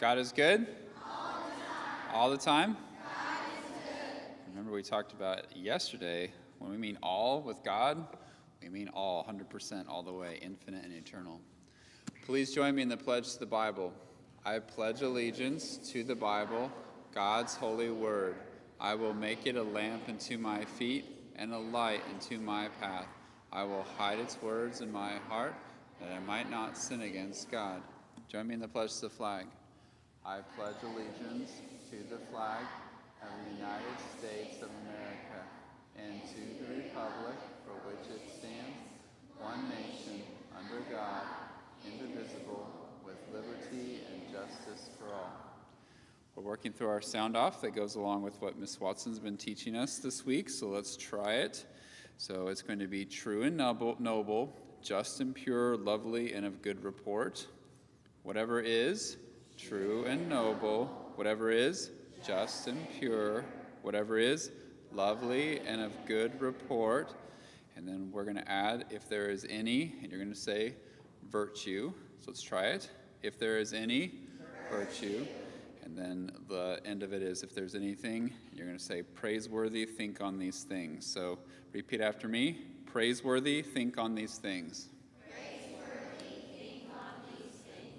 God is good? All the time? Remember we talked about yesterday, when we mean all with God, we mean all, 100% all the way, infinite and eternal. Please join me in the pledge to the Bible. I pledge allegiance to the Bible, God's holy word. I will make it a lamp unto my feet and a light unto my path. I will hide its words in my heart, that I might not sin against God. Join me in the pledge to the flag. I pledge allegiance to the flag of the United States of America and to the republic for which it stands, one nation, under God, indivisible, with liberty and justice for all. We're working through our sound off that goes along with what Miss Watson's been teaching us this week, so let's try it. So it's going to be true and noble, just and pure, lovely, and of good report. Whatever is true and noble, whatever is just and pure, whatever is lovely and of good report. And then we're going to add, if there is any, and you're going to say virtue. So let's try it. If there is any virtue. And then the end of it is, if there's anything, you're going to say praiseworthy, think on these things. So repeat after me. Praiseworthy, think on these things.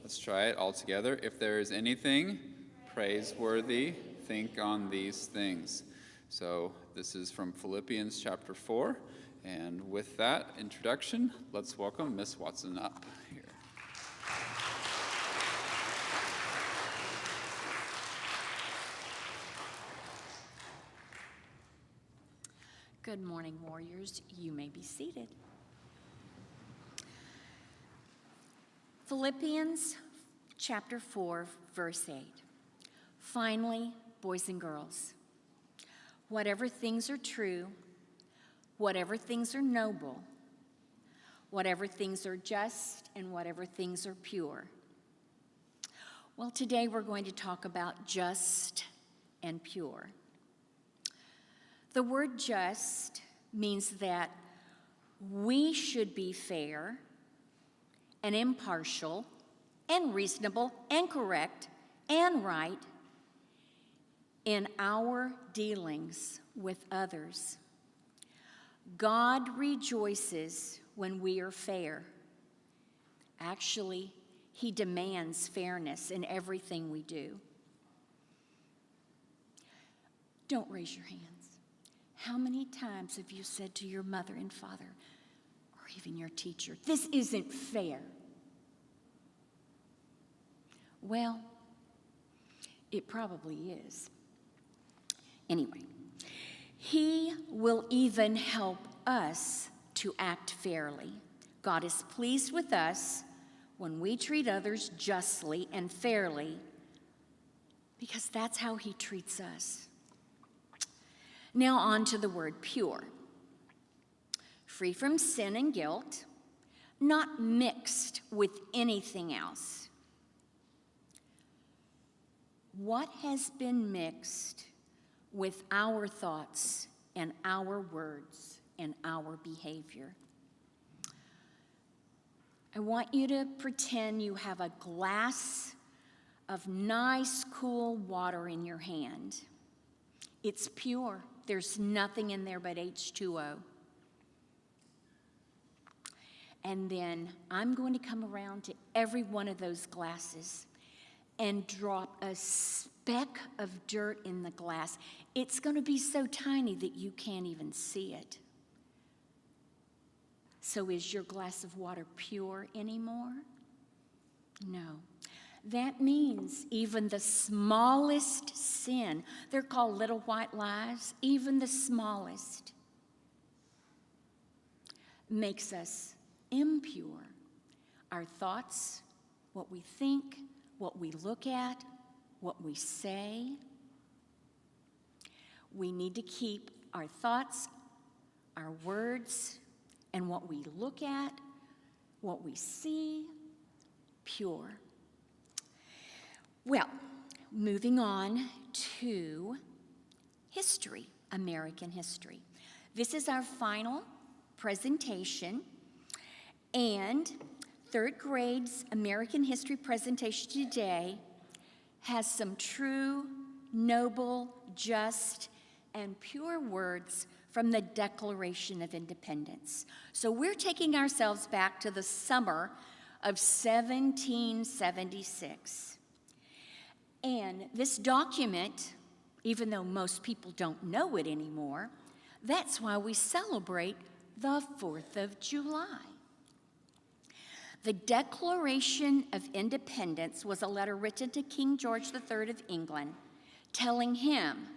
Let's try it all together. If there is anything praiseworthy, think on these things. So this is from Philippians chapter 4. And with that introduction, let's welcome Miss Watson up here. Good morning, warriors. You may be seated. Philippians chapter 4, verse 8. Finally, boys and girls, whatever things are true, whatever things are noble, whatever things are just, and whatever things are pure. Well, today we're going to talk about just and pure. The word just means that we should be fair and impartial and reasonable and correct and right in our dealings with others. God rejoices when we are fair. Actually, he demands fairness in everything we do. Don't raise your hands. How many times have you said to your mother and father, or even your teacher, this isn't fair? Well, it probably is. Anyway, he will even help us to act fairly. God is pleased with us when we treat others justly and fairly, because that's how he treats us. Now on to the word pure. Free from sin and guilt, not mixed with anything else. What has been mixed with our thoughts and our words and our behavior? I want you to pretend you have a glass of nice, cool water in your hand. It's pure. There's nothing in there but H2O. And then I'm going to come around to every one of those glasses and drop a speck of dirt in the glass. It's going to be so tiny that you can't even see it. So is your glass of water pure anymore? No. That means even the smallest sin, they're called little white lies, even the smallest, makes us impure. Our thoughts, what we think, what we look at, what we say. We need to keep our thoughts, our words, and what we look at, what we see, pure. Well, moving on to history, American history. This is our final presentation, and third grade's American history presentation today has some true, noble, just, and pure words from the Declaration of Independence. So we're taking ourselves back to the summer of 1776. And this document, even though most people don't know it anymore, that's why we celebrate the 4th of July. The Declaration of Independence was a letter written to King George III of England, telling him,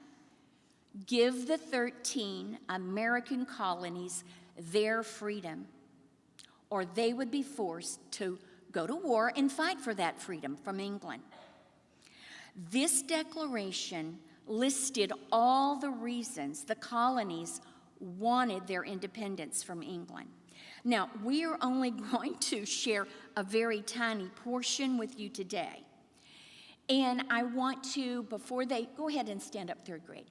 give the 13 American colonies their freedom, or they would be forced to go to war and fight for that freedom from England. This declaration listed all the reasons the colonies wanted their independence from England. Now, we are only going to share a very tiny portion with you today. And I want to, before they, go ahead and stand up, third grade.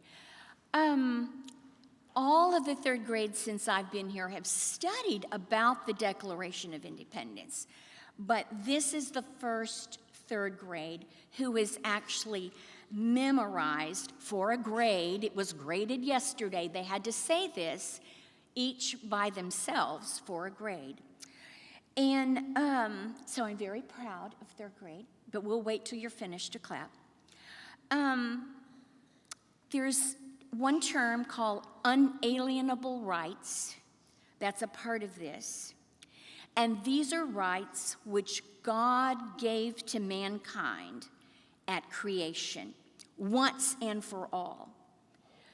All of the third grades since I've been here have studied about the Declaration of Independence. But this is the first third grade who has actually memorized for a grade. It was graded yesterday. They had to say this each by themselves for a grade. And so I'm very proud of third grade, but we'll wait till you're finished to clap. There's one term called unalienable rights. That's a part of this. And these are rights which God gave to mankind at creation, once and for all.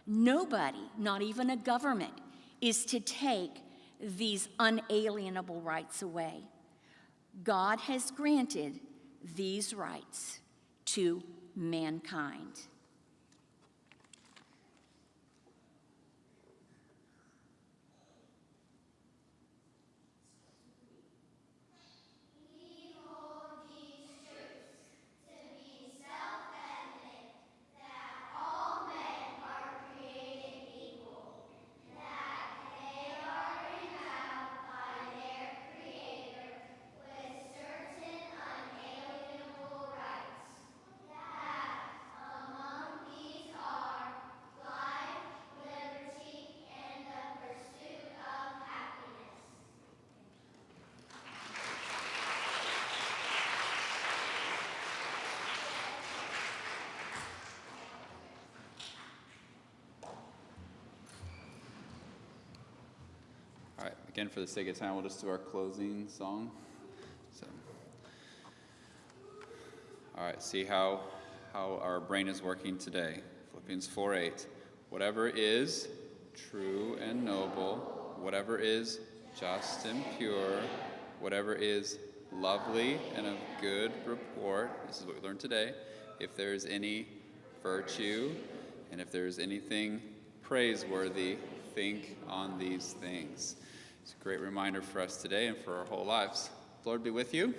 Nobody, not even a government, is to take these unalienable rights away. God has granted these rights to mankind. All right, again, for the sake of time, we'll just do our closing song. So, all right, see how our brain is working today. Philippians 4:8. Whatever is true and noble, whatever is just and pure, whatever is lovely and of good report, this is what we learned today, if there is any virtue and if there is anything praiseworthy, think on these things. It's a great reminder for us today and for our whole lives. The Lord be with you.